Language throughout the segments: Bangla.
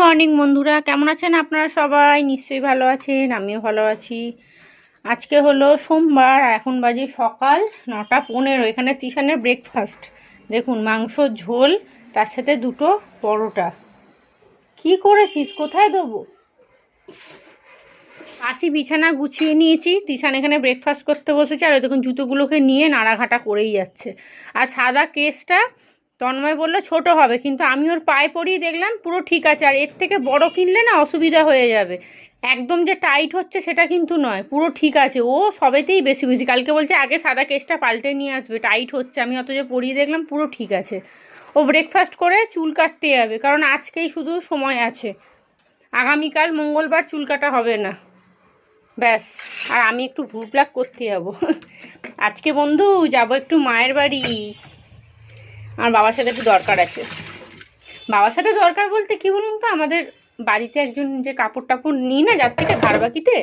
মর্নিং বন্ধুরা, কেমন আছেন আপনারা? সবাই নিশ্চয়ই ভালো আছেন, আমিও ভালো আছি। আজকে হলো সোমবার, এখন বাজে সকাল 9:15। এখানে তিশানের ব্রেকফাস্ট দেখুন, মাংস ঝোল, তার সাথে দুটো পরোটা। কি করেছিস? কোথায় দেবো? আসি, বিছানা গুছিয়ে নিয়েছি, তিশান এখানে ব্রেকফাস্ট করতে বসেছে, আর দেখুন জুতোগুলোকে নিয়ে নাড়াঘাটা করেই যাচ্ছে। আর সাদা কেসটা তন্ময় বললো ছোট হবে, কিন্তু আমি ওর পায়ে পরিয়ে দেখলাম পুরো ঠিক আছে। আর এর থেকে বড় কিনলে না অসুবিধা হয়ে যাবে। একদম যে টাইট হচ্ছে সেটা কিন্তু নয়, পুরো ঠিক আছে। ও সবেতেই বেশি বেশি কালকে বলছে আগে সাদা কেসটা পাল্টে নিয়ে আসবে, টাইট হচ্ছে। আমি অত যে পরিয়ে দেখলাম পুরো ঠিক আছে। ও ব্রেকফাস্ট করে চুল কাটতে যাবে, কারণ আজকেই শুধু সময় আছে, আগামীকাল মঙ্গলবার চুল কাটা হবে না। ব্যাস। আর আমি একটু ভুল প্লাক করতে যাবো আজকে বন্ধু, যাব একটু মায়ের বাড়ি। আমার বাবার সাথে একটু দরকার আছে। বাবার সাথে দরকার বলতে কি বলুন তো, আমাদের বাড়িতে একজন যে কাপড় টাপড় নিই না, যার থেকে ধার বাকিতে,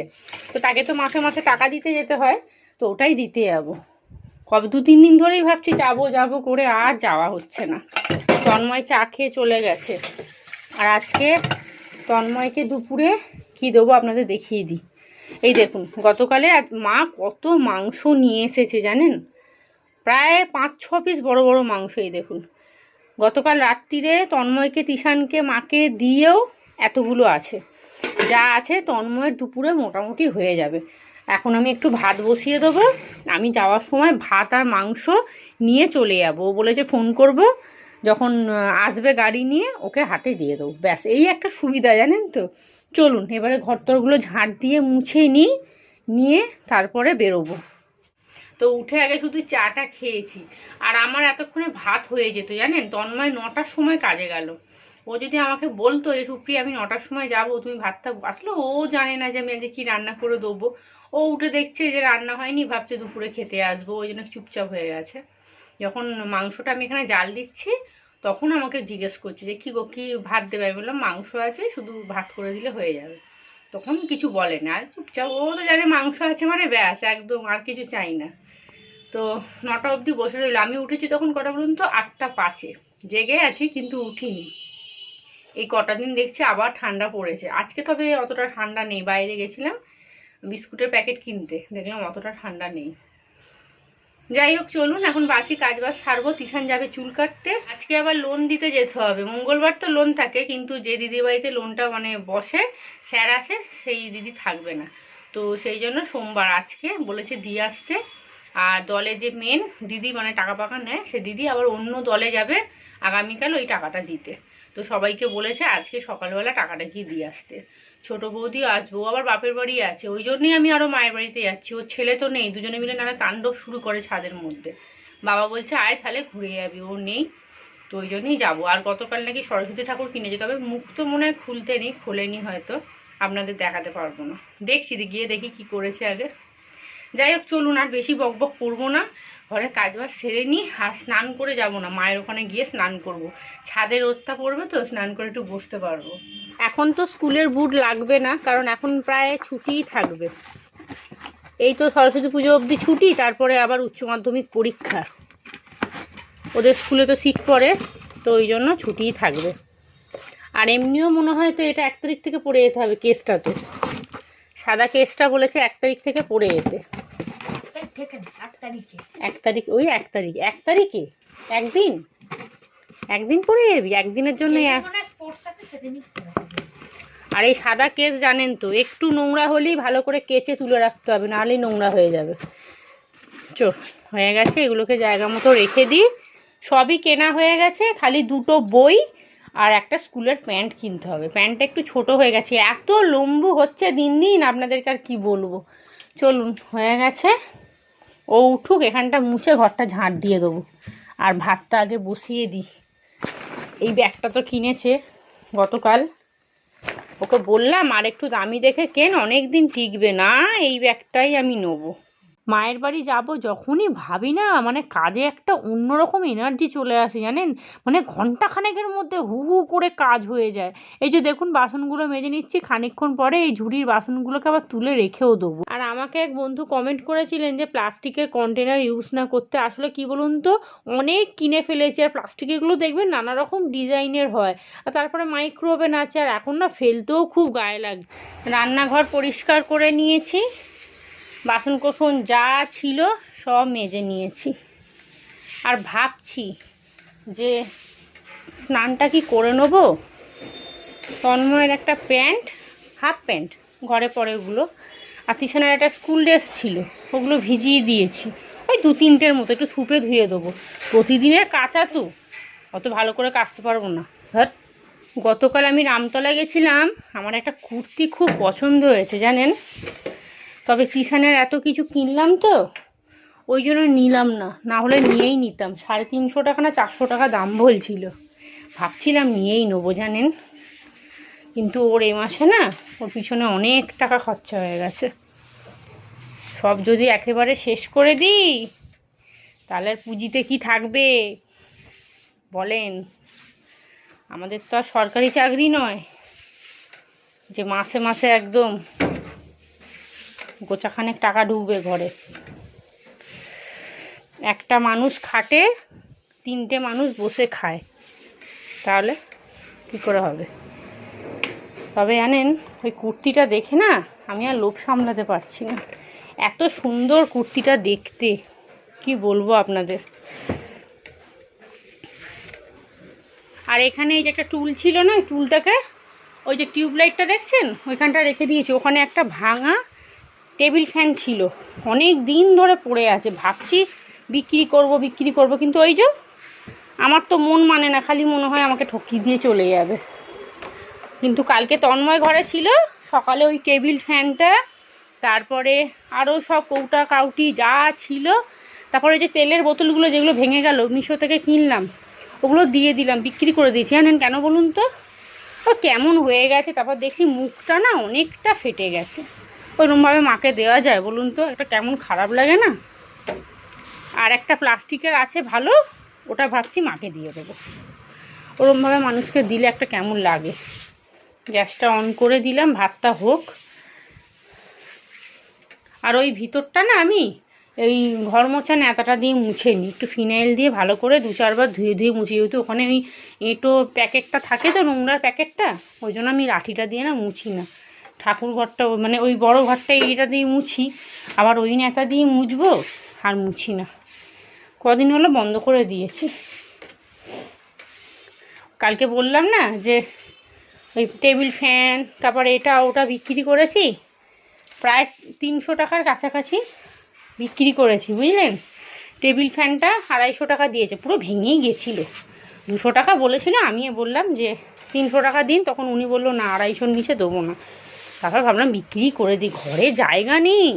তো তাকে তো মাসে মাসে টাকা দিতে যেতে হয়, তো ওটাই দিতে যাবো। কবে 2-3 দিন ধরেই ভাবছি যাবো যাবো করে, আর যাওয়া হচ্ছে না। তন্ময় চা খেয়ে চলে গেছে। আর আজকে তন্ময়কে দুপুরে কি দেবো আপনাদের দেখিয়ে দিই। এই দেখুন, গতকালে মা কত মাংস নিয়ে এসেছে জানেন, প্রায় 5-6 পিস বড় বড় মাংস। এই দেখুন, গতকাল রাত্রিরে তন্ময়কে, তিশানকে, মাকে দিয়েও এতগুলো আছে। যা আছে তন্ময়ের দুপুরে মোটামুটি হয়ে যাবে। এখন আমি একটু ভাত বসিয়ে দেবো। আমি যাওয়ার সময় ভাত আর মাংস নিয়ে চলে যাবো। ও বলেছে ফোন করব, যখন আসবে গাড়ি নিয়ে ওকে হাতে দিয়ে দেবো। ব্যাস, এই একটা সুবিধা জানেন তো। চলুন এবারে ঘরটরগুলো ঝাঁট দিয়ে মুছে নিই, নিয়ে তারপরে বেরোবো। তো উঠে আগে শুধু চাটা খেয়েছি, আর আমার এতক্ষণে ভাত হয়ে যেত জানেন। তন্ময় 9টার সময় কাজে গেল। ও যদি আমাকে বলতো যে সুপ্রিয়া আমি 9টার সময় যাবো, তুমি ভাতটা আসলো, ও জানে না যে আমি আজকে কি রান্না করে দেবো। ও উঠে দেখছে যে রান্না হয়নি, ভাবছে দুপুরে খেতে আসবো, ওই জন্য চুপচাপ হয়ে গেছে। যখন মাংসটা আমি এখানে জাল দিচ্ছি, তখন আমাকে জিজ্ঞেস করছে যে কি গো, কি ভাত দেবে? আমি বললাম মাংস আছে, শুধু ভাত করে দিলে হয়ে যাবে। তখন কিছু বলে না, আর চুপচাপ। ও তো জানে মাংস আছে মানে ব্যাস, একদম আর কিছু চাই না। তো 9টা অবধি বসে রইল। আমি উঠেছি তখন কটা বলুন তো, 8:05। জেগে আছি কিন্তু উঠিনি। এই কটা দিন দেখছি আবার ঠান্ডা পড়েছে। আজকে তবে অতটা ঠান্ডা নেই, বাইরে গেছিলাম বিস্কুটের প্যাকেট কিনতে, দেখলাম অতটা ঠান্ডা নেই। যাই হোক, চলুন এখন বাসি কাজবাজ সারবো। তিশান যাবে চুল কাটতে। আজকে আবার লোন দিতে যেতে হবে। মঙ্গলবার তো লোন থাকে, কিন্তু যে দিদি বাড়িতে লোনটা মানে বসে, স্যার আসে, সেই দিদি থাকবে না। তো সেই জন্য সোমবার আজকে বলেছে দিয়ে আসতে। আর দলে যে মেন দিদি মানে টাকা পাকা নেয়, সে দিদি আবার অন্য দলে যাবে আগামীকাল ওই টাকাটা দিতে। তো সবাইকে বলেছে আজকে সকালবেলা টাকাটা গিয়ে দিয়ে আসতে। ছোট বৌদিও আসবো, আবার বাপের বাড়ি আছে, ওই জন্যই আমি আরও মায়ের বাড়িতে যাচ্ছি। ওর ছেলে তো নেই, দুজনে মিলে নাহলে তাণ্ডব শুরু করে ছাদের মধ্যে। বাবা বলছে আয় তাহলে ঘুরে যাবি, ও নেই, তো ওই জন্যই যাবো। আর গতকাল নাকি সরস্বতী ঠাকুর কিনেছে, তবে মুখ তো মনে হয় খুলতে নেই, খোলেনি হয়তো, আপনাদের দেখাতে পারবো না। দেখছি গিয়ে দেখি কি করেছে আগে। যাই হোক, চলুন আর বেশি বকবক করবো না, ঘরের কাজবাজ সেরে নিই। আর স্নান করে যাব না, মায়ের ওখানে গিয়ে স্নান করব। ছাদে রোদটা পড়বে তো, স্নান করে একটু বসতে পারবো। এখন তো স্কুলের বুট লাগবে না, কারণ এখন প্রায় ছুটিই থাকবে। এই তো সরস্বতী পুজো অবধি ছুটি, তারপরে আবার উচ্চ মাধ্যমিক পরীক্ষা। ওদের স্কুলে তো সিট পড়ে, তো ওই জন্য ছুটিই থাকবে। আর এমনিও মনে হয় তো এটা 1 তারিখ থেকে পড়ে যেতে হবে। কেসটা তো সাদা কেসটা বলেছে 1 তারিখ থেকে পড়ে যেতে। 1 তারিখ, ওই 1 তারিখ, 1 তারিখে একদিন পড়ে যাবি, একদিনের জন্য। আর এই সাদা কেস জানেন তো, একটু নোংরা হলেই ভালো করে কেচে তুলে রাখতে হবে, নাহলেই নোংরা হয়ে যাবে। হয়ে গেছে, এগুলোকে জায়গা মতো রেখে দিই। সবই কেনা হয়ে গেছে, খালি 2টো বই আর একটা স্কুলের প্যান্ট কিনতে হবে। প্যান্টটা একটু ছোট হয়ে গেছে, এত লম্বু হচ্ছে দিন দিন, আপনাদেরকে আর কি বলবো। চলুন, হয়ে গেছে। ও উঠুক, এখানটা মুছে ঘরটা ঝাঁট দিয়ে দেবো। আর ভাতটা আগে বসিয়ে দিই। এই ব্যাগটা তো কিনেছে গতকাল, ওকে বললাম আর একটু দামি দেখে কেন, অনেক দিন টিকবে না, এই ব্যাগটাই আমি নেবো। মায়ের বাড়ি যাব যখনই ভাবি না, মানে কাজে একটা অন্যরকম এনার্জি চলে আসে জানেন, মানে ঘন্টাখানেকের মধ্যে হু হু করে কাজ হয়ে যায়। এই যে দেখুন বাসনগুলো মেজে নিচ্ছি, খানিকক্ষণ পরে এই ঝুড়ির বাসনগুলোকে আবার তুলে রেখেও দেবো। আর আমাকে এক বন্ধু কমেন্ট করেছিলেন যে প্লাস্টিকের কন্টেনার ইউজ না করতে। আসলে কি বলুন তো, অনেক কিনে ফেলেছি, আর প্লাস্টিকেরগুলো দেখবেন নানা রকম ডিজাইনের হয়, আর তারপরে মাইক্রোওভেন আছে, আর এখন না ফেলতেও খুব গায়ে লাগে। রান্নাঘর পরিষ্কার করে নিয়েছি, বাসনকোসন যা ছিল সব মেজে নিয়েছি। আর ভাবছি যে স্নানটা কি করে নেবো। তন্ময়ের একটা প্যান্ট, হাফ প্যান্ট ঘরে পরে ওগুলো, আর তিশানের একটা স্কুল ড্রেস ছিল, ওগুলো ভিজিয়ে দিয়েছি, ওই 2-3টের মতো, একটু থুপে ধুয়ে দেবো। প্রতিদিনের কাচা তো, অত ভালো করে কাচতে পারবো না। ধর, গতকাল আমি রামতলা গেছিলাম, আমার একটা কুর্তি খুব পছন্দ হয়েছে জানেন, তবে তিশানের এত কিছু কিনলাম তো ওই জন্য নিলাম না, না হলে নিয়েই নিতাম। 350 টাকা না 400 টাকা দাম বলছিল, ভাবছিলাম নিয়েই নেবো জানেন, কিন্তু ওর এ মাসে না ওর পিছনে অনেক টাকা খরচা হয়ে গেছে। সব যদি একেবারে শেষ করে দিই তাহলে আর পুঁজিতে কি থাকবে বলেন। আমাদের তো আর সরকারি চাকরি নয় যে মাসে মাসে একদম গোছাখানেক টাকা ঢুকবে ঘরে। একটা মানুষ খাটে, 3টে মানুষ বসে খায়, তাহলে কি করে হবে। তবে জানেন ওই কুর্তিটা দেখে না আমি আর লোভ সামলাতে পারছি না, এত সুন্দর কুর্তিটা দেখতে, কি বলবো আপনাদের। আর এখানে এই যে একটা টুল ছিল না, ওই টুলটাকে ওই যে টিউবলাইটটা দেখছেন ওইখানটা রেখে দিয়েছি, ওখানে একটা ভাঙা টেবিল ফ্যান ছিল, অনেক দিন ধরে পড়ে আছে, ভাবছি বিক্রি করব, কিন্তু ওই যে আমার তো মন মানে না, খালি মনে হয় আমাকে ঠকিয়ে দিয়ে চলে যাবে। কিন্তু কালকে তন্ময় ঘরে ছিল, সকালে ওই টেবিল ফ্যানটা, তারপরে আরও সব কৌটা কাউটি যা ছিল, তারপরে যে তেলের বোতলগুলো যেগুলো ভেঙে গেল মিশো থেকে কিনলাম, ওগুলো দিয়ে দিলাম, বিক্রি করে দিয়েছি। জানেন কেন বলুন তো, ও কেমন হয়ে গেছে, তারপর দেখছি মুখটা না অনেকটা ফেটে গেছে। ওইরকমভাবে মাকে দেওয়া যায় বলুন তো, এটা কেমন খারাপ লাগে না। আর একটা প্লাস্টিকের আছে ভালো, ওটা ভাবছি মাকে দিয়ে দেবো। ওরকমভাবে মানুষকে দিলে একটা কেমন লাগে। গ্যাসটা অন করে দিলাম, ভাতটা হোক। আর ওই ভিতরটা না আমি এই ঘর মোছা ন্যাতাটা দিয়ে মুছে নিই, একটু ফিনাইল দিয়ে ভালো করে 2-4 বার ধুয়ে মুছি, যেহেতু ওখানে ওই এঁটো প্যাকেটটা থাকে তো, নোংরার প্যাকেটটা, ওই জন্য আমি লাঠিটা দিয়ে না মুছি না। ঠাকুর ঘরটা মানে ওই বড় ঘরটা এইটা দিয়ে মুছি, আবার ওই ন্যাতা দিয়ে মুছবো, আর মুছি না। কদিন হলো বন্ধ করে দিয়েছি। কালকে বললাম না যে ওই টেবিল ফ্যান, তারপরে এটা ওটা বিক্রি করেছি, প্রায় 300 টাকার কাছাকাছি বিক্রি করেছি বুঝলেন। টেবিল ফ্যানটা 250 টাকা দিয়েছে, পুরো ভেঙেই গেছিলো। 200 টাকা বলেছিল, আমি বললাম যে 300 টাকা দিন, তখন উনি বললো না 250-র নিচে দেবো না। তারপর ভাবলাম বিক্রি করে দিই, ঘরে জায়গা নেই,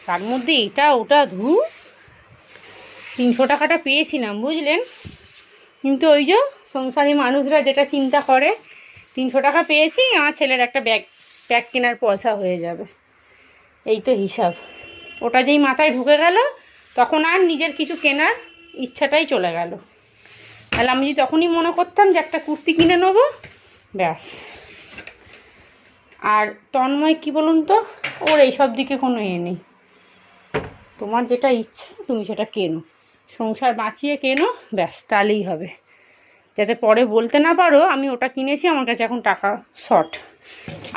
তার মধ্যে এটা ওটা 300 টাকাটা পেয়েছিলাম বুঝলেন। কিন্তু ওই যে সংসারী মানুষরা যেটা চিন্তা করে, 300 টাকা পেয়েছি, আমার ছেলের একটা ব্যাগ কেনার পয়সা হয়ে যাবে, এই তো হিসাব। ওটা যেই মাথায় ঢুকে গেল তখন আর নিজের কিছু কেনার ইচ্ছাটাই চলে গেল। তাহলে আমি যদি তখনই মনে করতাম যে একটা কুর্তি কিনে নেবো, ব্যাস। আর তন্ময় কি বলুন তো, ওর এইসব দিকে কোনো নেই, তোমার যেটা ইচ্ছা তুমি সেটা কেনো, সংসার বাঁচিয়ে কেনো, ব্যাস, তাহলেই হবে। যাতে পরে বলতে না পারো আমি ওটা কিনেছি, আমার কাছে এখন টাকা শর্ট।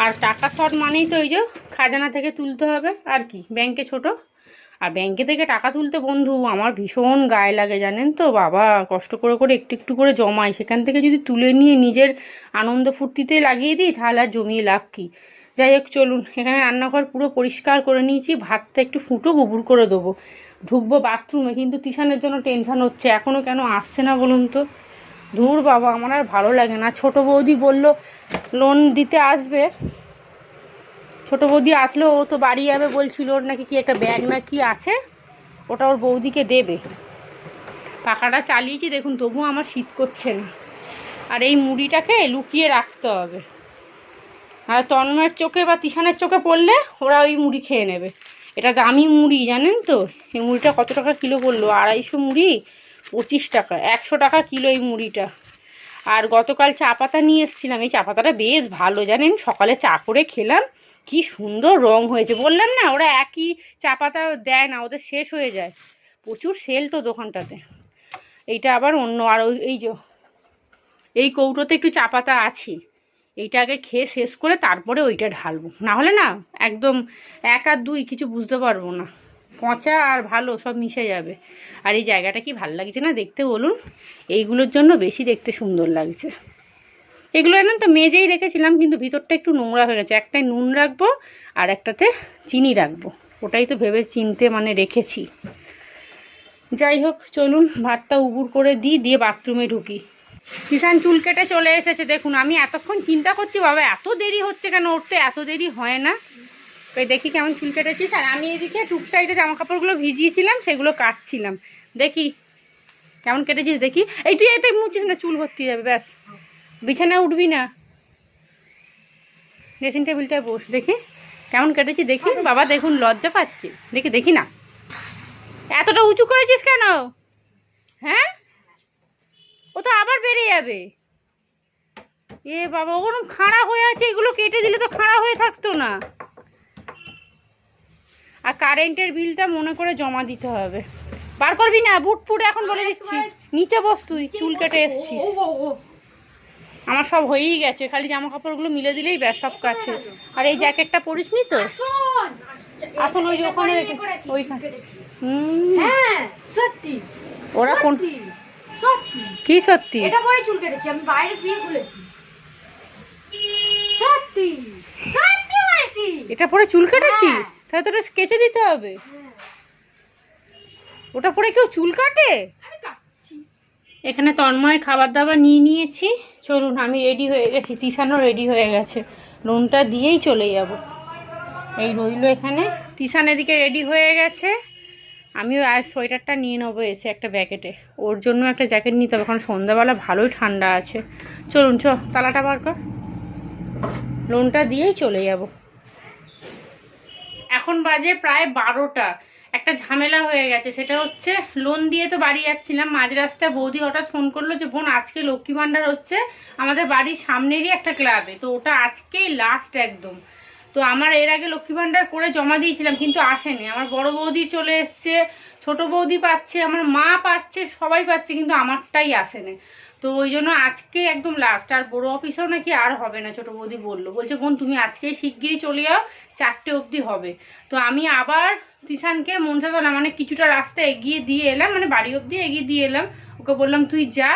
আর টাকা শর্ট মানেই তো ওই যে খাজানা থেকে তুলতে হবে, আর কি, ব্যাংকে ছোট। আর ব্যাংকে থেকে টাকা তুলতে বন্ধু আমার ভীষণ গায়ে লাগে জানেন তো, বাবা কষ্ট করে করে একটু একটু করে জমাই, সেখান থেকে যদি তুলে নিয়ে নিজের আনন্দ ফুর্তিতে লাগিয়ে দিই তাহলে আর জমিয়ে লাভ কী। যাই হোক চলুন, এখানে রান্নাঘর পুরো পরিষ্কার করে নিয়েছি, ভাতটা একটু ফুটো গোবর করে দেবো, ঢুকবো বাথরুমে। কিন্তু তিশানের জন্য টেনশান হচ্ছে, এখনও কেন আসছে না বলুন তো। ধুর বাবা, আমার আর ভালো লাগে না। ছোটো বৌদি বলল লোন দিতে আসবে, ছোটো বৌদি আসলো, ও তো বাড়ি যাবে বলছিল, ওর নাকি কি একটা ব্যাগ না কি আছে, ওটা ওর বৌদিকে দেবে। পাখাটা চালিয়েছি দেখুন, তবুও আমার শীত করছে না। আর এই মুড়িটাকে লুকিয়ে রাখতে হবে, আর তন্ময়ের চোখে বা তিশানের চোখে পড়লে ওরা ওই মুড়ি খেয়ে নেবে। এটা দামি মুড়ি জানেন তো, এই মুড়িটা কত টাকা কিলো বললো, 250 মুড়ি 25 টাকা, 100 টাকা কিলো এই মুড়িটা। আর গতকাল চা পাতা নিয়ে এসেছিলাম, এই চা পাতাটা বেশ ভালো জানেন, সকালে চা করে খেলাম, কি সুন্দর রং হয়েছে। বললাম না ওরা একই চা পাতা দেয় না, ওদের শেষ হয়ে যায়, প্রচুর সেল তো দোকানটাতে। এইটা আবার অন্য, আর এই যে এই কৌটোতে একটু চা পাতা আছে, এইটা আগে খেয়ে শেষ করে তারপরে ওইটা ঢালবো, না হলে না একদম 1 আর 2 কিছু বুঝতে পারবো না, পচা আর ভালো সব মিশে যাবে। আর এই জায়গাটা কি ভালো লাগছে না দেখতে বলুন, এইগুলোর জন্য বেশি দেখতে সুন্দর লাগছে। এগুলো জানেন তো মেজেই রেখেছিলাম, কিন্তু ভিতরটা একটু নোংরা হয়ে গেছে, একটাই নুন রাখবো আর একটাতে চিনি রাখবো, ওটাই তো ভেবে চিনতে মানে রেখেছি। যাই হোক চলুন ভাতটা উবুর করে দিয়ে বাথরুমে ঢুকি। কিষান চুল কেটে চলে এসেছে, দেখুন আমি এতক্ষণ চিন্তা করছি বাবা এত দেরি হচ্ছে কেন, উঠতে এত দেরি হয় না। ওই দেখি কেমন চুল কেটেছিস, আর আমি এদিকে টুকটাইটে জামা কাপড়গুলো ভিজিয়েছিলাম সেগুলো কাটছিলাম, দেখি কেমন কেটেছিস দেখি। এই তুই এতে মুছিস না, চুল ভর্তি যাবে, ব্যাস বিছানায় উঠবি না, ড্রেসিং টেবিলটায় বস, দেখি কেমন কেটেছি দেখি। বাবা দেখুন লজ্জা পাচ্ছি, দেখি না, এতটা উঁচু করেছিস কেন? হ্যাঁ ও তো আবার বেরিয়ে যাবে। এ বাবা ওরকম খাড়া হয়ে আছে, এগুলো কেটে দিলে তো খাড়া হয়ে থাকতো না। আর কারেন্টের বিলটা মনে করে জমা দিতে হবে। বার করবি না, বুট ফুট এখন বলে দিচ্ছি, নিচে বস, তুই চুল কেটে এসছিস। আমার সব হয়েই গেছে, খালি জামা কাপড়গুলো মিলে দিলেই ব্যাস সব কাছে। আর এই জ্যাকেটটা পরিস নি তো, আসুন ওই যে ওখানে ওইখানে। সত্যি ওরা কোন সত্যি কি সত্যি? এটা পরে চুল কেটেছি আমি, বাইরে বিয়ে খুলেছি। সত্যি সত্যি বলছি, এটা পরে চুল কেটেছিস? তাহলে তোটা কেচে দিতে হবে। ওটা পরে কেউ চুল কাটে? আমি কাটছি। এখানে তন্ময়ের খাবার দাবার নিয়ে নিয়েছি, চলুন আমি রেডি হয়ে গেছি, তিশানও রেডি হয়ে গেছে, লোনটা দিয়েই চলে যাব। এই রইল এখানে, তিশান এদিকে রেডি হয়ে গেছে, আমিও আর সোয়েটারটা নিয়ে নেবো এসে একটা ব্যাকেটে, ওর জন্য একটা জ্যাকেট নিতে হবে কারণ সন্ধ্যাবেলা ভালোই ঠান্ডা আছে। চলুন তালাটা বার কর, লোনটা দিয়েই চলে যাব। এখন বাজে প্রায় 12টা। একটা ঝামেলা হয়ে গেছে, সেটা হচ্ছে লোন দিয়ে তো বাড়ি যাচ্ছিলাম, মাঝ রাস্তায় বৌদি হঠাৎ ফোন করলো যে বোন আজকে লক্ষ্মী ভাণ্ডার হচ্ছে আমাদের বাড়ির সামনেরই একটা ক্লাবে, তো ওটা আজকেই লাস্ট একদম। তো আমার এর আগে লক্ষ্মী ভাণ্ডার করে জমা দিয়েছিলাম কিন্তু আসেনি, আমার বড় বৌদি চলে এসছে, ছোট বৌদি পাচ্ছে, আমার মা পাচ্ছে, সবাই পাচ্ছে, কিন্তু আমারটাই আসেনি। তো ওই জন্য আজকে একদম লাস্ট, আর বড় অফিসেও নাকি আর হবে না, ছোট বৌদি বলছে বোন তুমি আজকেই শিগগিরই চলে যাও, 4টে অবধি হবে। তো আমি আবার তিশানকে মনসাতলা মানে কিছুটা রাস্তা এগিয়ে দিয়ে এলাম, মানে বাড়ি অবধি এগিয়ে দিয়ে এলাম, ওকে বললাম তুই যা,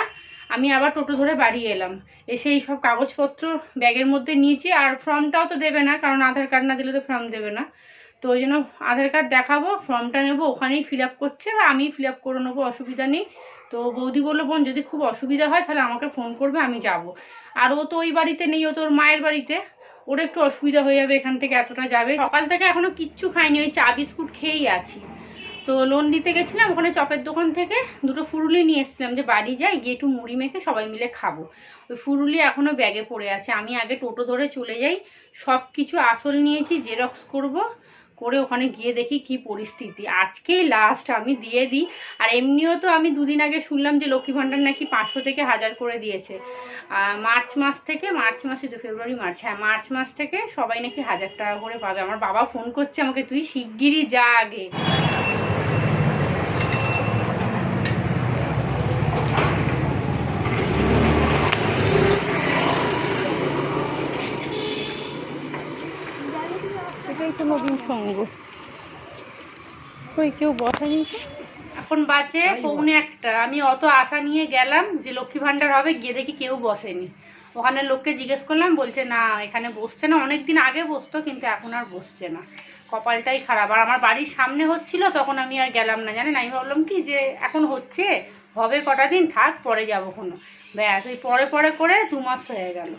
আমি আবার টোটো ধরে বাড়ি এলাম, এসে এই সব কাগজপত্র ব্যাগের মধ্যে নিয়েছি। আর ফর্মটাও তো দেবে না, কারণ আধার কার্ড না দিলে তো ফর্ম দেবে না, তো ওই জন্য আধার কার্ড দেখাবো, ফর্মটা নেবো, ওখানেই ফিল আপ করছে বা আমি ফিল আপ করে নেবো, অসুবিধা নেই। তো বৌদি বললো বোন যদি খুব অসুবিধা হয় তাহলে আমাকে ফোন করবে, আমি যাব। আর ও তো ওই বাড়িতে নেই, ও তোর মায়ের বাড়িতে, ওর একটু অসুবিধা হয়ে যাবে এখান থেকে এতটা যাবে। সকাল থেকে এখনো কিচ্ছু খাইনি, ওই চা বিস্কুট খেয়েই আছি। তো লোন দিতে গেছিলাম, ওখানে চপের দোকান থেকে 2টো ফুরুলি নিয়ে এসেছিলাম যে বাড়ি যাই গিয়ে একটু মুড়ি মেখে সবাই মিলে খাবো। ওই ফুরুলি এখনো ব্যাগে পড়ে আছে, আমি আগে টোটো ধরে চলে যাই, সব কিছু আসল নিয়েছি, জেরক্স করব, করে ওখানে গিয়ে দেখি কি পরিস্থিতি। আজকেই লাস্ট, আমি দিয়ে দিই। আর এমনিও তো আমি 2 দিন আগে শুনলাম যে লক্ষ্মী ভাণ্ডার নাকি 500 থেকে 1000 করে দিয়েছে, মার্চ মাসে তো ফেব্রুয়ারি মার্চ, হ্যাঁ মার্চ মাস থেকে সবাই নাকি 1000 টাকা করে পাবে। আমার বাবা ফোন করছে আমাকে, তুই শিগগিরই যা আগে। এটাই তো নতুন সঙ্গ, ওই কেউ বসেনি। এখন বাজে 1:45, আমি অত আশা নিয়ে গেলাম যে লক্ষ্মী ভাণ্ডার হবে, গিয়ে দেখি কেউ বসেনি। ওখানে লোককে জিজ্ঞেস করলাম, বলছে না এখানে বসছে না, অনেকদিন আগে বসতো কিন্তু এখন আর বসছে না, কপালটাই খারাপ। আর আমার বাড়ির সামনে হচ্ছিল তখন আমি আর গেলাম না, জানেন আমি ভাবলাম কি যে এখন হচ্ছে হবে কটা দিন থাক পরে যাবো কোনো, ব্যাস ওই পরে করে 2 মাস হয়ে গেল।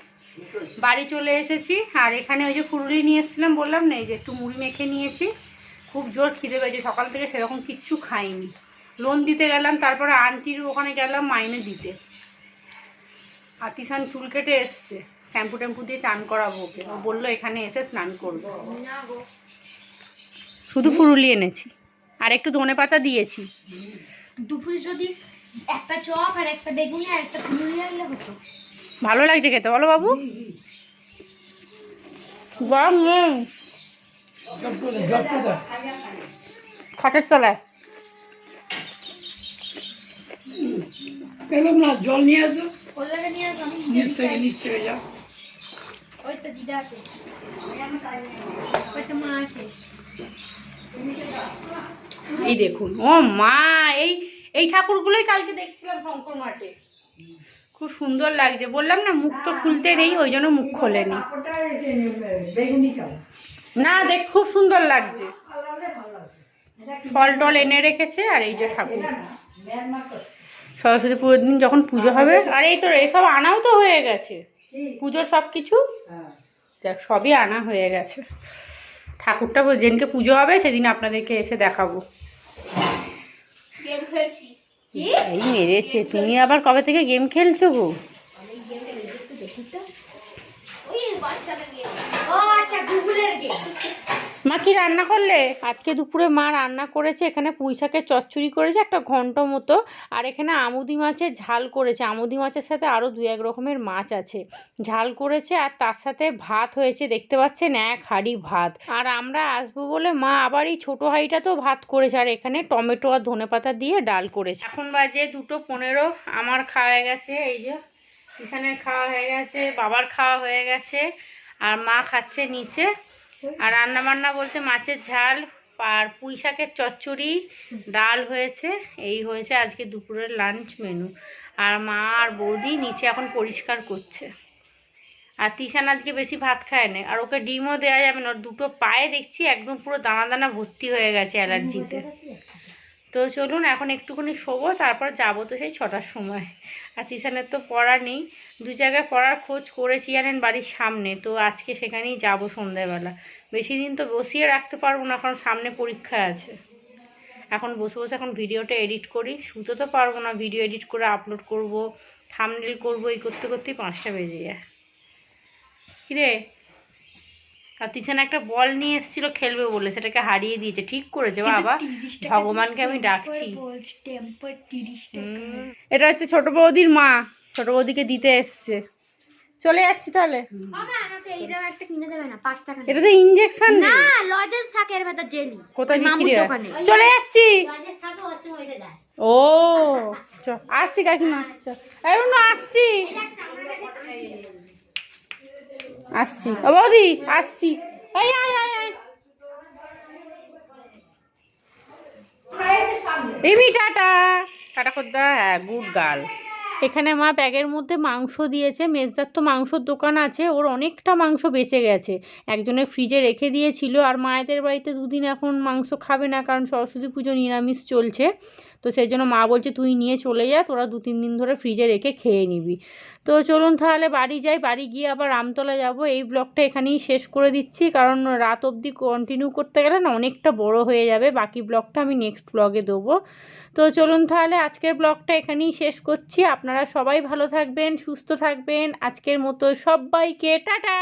বাড়ি চলে এসেছি, আর এখানে ওই যে ফুরুলি নিয়ে এসেছিলাম বললাম না, এই যে একটু মুড়ি মেখে নিয়েছি, খুব জোর খিদে পেয়েছে, সকাল থেকে সেরকম কিচ্ছু খাইনি। লোন দিতে গেলাম, তারপরে আন্টির ওখানে গেলাম মাইনে দিতে, আর তিশান চুল কেটে এসছে, শ্যাম্পু ট্যাম্পু দিয়ে চান করাবো ওকে, ও বললো এখানে এসে স্নান করবো। শুধু ফুরুলি এনেছি আর একটু ধনেপাতা দিয়েছি। দুপুরে যদি একটা চপ আর একটা বেগুনি আর একটা ফুলুরি আনলে হতো। ভালো লাগছে খেতে বলো বাবু? গরম নেই খাটের তলায়। পেলাম না, জল নিয়ে আসো। কল্যাণে নিয়ে আসো, আমি নিচ থেকে যাও। ওই তো দিদা আছে, ওই তো মা আছে। এই দেখুন, ও মা, এই এই ঠাকুরগুলোই কালকে দেখছিলাম শঙ্কর মাঠে, খুব সুন্দর লাগছে। বললাম না মুখ তো খুলতে নেই, ওই জন্য মুখ খোলেনি। না দেখ, খুব সুন্দর লাগছে। ফল টল এনে রেখেছে। আর এই যে ঠাকুর, সরস্বতী পুজোর দিন যখন পুজো হবে। আর এই তো এসব আনাও তো হয়ে গেছে, পুজোর সব কিছু দেখ সবই আনা হয়ে গেছে। ঠাকুরটা যেদিনকে পুজো হবে সেদিন আপনাদেরকে এসে দেখাবো। গেম খেলছি। এই মেরেছে, তুমি আবার কবে থেকে গেম খেলছো গো? ওই বাচ্চাদের গেম। ও আচ্ছা, গুগলের গেম। মা কি রান্না করলে? আজকে দুপুরে মা রান্না করেছে, এখানে পুঁই শাকের চচ্চড়ি করেছে একটা ঘন্ট মতো, আর এখানে আমুদি মাছের ঝাল করেছে। আমুদি মাছের সাথে আরও 2-1 রকমের মাছ আছে, ঝাল করেছে। আর তার সাথে ভাত হয়েছে, দেখতে পাচ্ছেন 1 হাঁড়ি ভাত। আর আমরা আসবো বলে মা আবার এই ছোটো হাঁড়িটাতেও ভাত করেছে, আর এখানে টমেটো আর ধনেপাতা দিয়ে ডাল করেছে। এখন বাজে 2:15, আমার খাওয়া হয়ে গেছে, এই যে কিষানের খাওয়া হয়ে গেছে, বাবার খাওয়া হয়ে গেছে, আর মা খাচ্ছে নিচে। আর রান্না বান্না বলতে মাছের ঝাল আর পুঁই শাকের চচ্চড়ি, ডাল হয়েছে। এই হয়েছে আজকে দুপুরের লাঞ্চ মেনু। আর মা আর বৌদি নিচে এখন পরিষ্কার করছে। আর তিশান আজকে বেশি ভাত খায় না, আর ওকে ডিমও দেওয়া যাবে না, ওর দুটো পায়ে দেখছি একদম পুরো দানা দানা ভর্তি হয়ে গেছে অ্যালার্জিতে। তো চলুন এখন একটুখানি শোবো, তারপর যাবো তো সেই 6টার সময়। আর তিশানের তো পড়া নেই, 2 জায়গায় পড়ার খোঁজ করেছি জানেন বাড়ির সামনে, তো আজকে সেখানেই যাব সন্ধ্যাবেলা। বেশি দিন তো বসিয়ে রাখতে পারবো না, কারণ সামনে পরীক্ষা আছে। এখন বসে বসে এখন ভিডিওটা এডিট করি, শুতে তো পারবো না, ভিডিও এডিট করে আপলোড করব, থাম্বনেল করব, এই করতে করতেই 5টা বেজে যায়। কিরে, আর তিশান একটা বল নিয়ে এসেছিল খেলবে বলে, সেটাকে হারিয়ে দিয়েছে। ঠিক করেছে বাবা, ভগবানকে আমি ডাকছি। এটা হচ্ছে ছোট বৌদির মা, ছোট বৌদিকে দিতে এসছে। চলে যাচ্ছি তাহলে। বাবা আমাকে এইটা একটা কিনে দেবে না? 5 টাকা। এটা তো ইনজেকশন না, লজেন্স থাকে এর ভেতর জেলি। কোথায় বিক্রি মামুর হয়? দোকানে। চলে যাচ্ছি। লজেন্স থাকে ওর সঙ্গে ওইটা দেয়। ও আসছি কাকিমা, আসছি আসছি ও বৌদি, আসছি। এই আয় আয় আয় রিমি, টাটা টাটা খোদ্দা। হ্যাঁ, গুড গার্ল। এখানে মা ব্যাগের মধ্যে মাংস দিয়েছে। মেজদার তো মাংসর দোকান আছে, ওর অনেকটা মাংস বেঁচে গেছে, একজনের ফ্রিজে রেখে দিয়েছিল। আর মায়েদের বাড়িতে 2 দিন এখন মাংস খাবে না, কারণ সরস্বতী পুজো নিরামিষ চলছে। তো সেই জন্য মা বলছে তুই নিয়ে চলে যা, তোরা 2-3 দিন ধরে ফ্রিজে রেখে খেয়ে নিবি। তো চলুন তাহলে বাড়ি যাই, বাড়ি গিয়ে আবার রামতলা যাব। এই ব্লগটা এখানেই শেষ করে দিচ্ছি, কারণ রাত অবধি কন্টিনিউ করতে গেলে না অনেকটা বড় হয়ে যাবে। বাকি ব্লগটা আমি নেক্সট ব্লগে দেবো। তো চলুন তাহলে আজকের ব্লগটা এখানেই শেষ করছি। আপনারা সবাই ভালো থাকবেন, সুস্থ থাকবেন। আজকের মতো সবাইকে টাটা।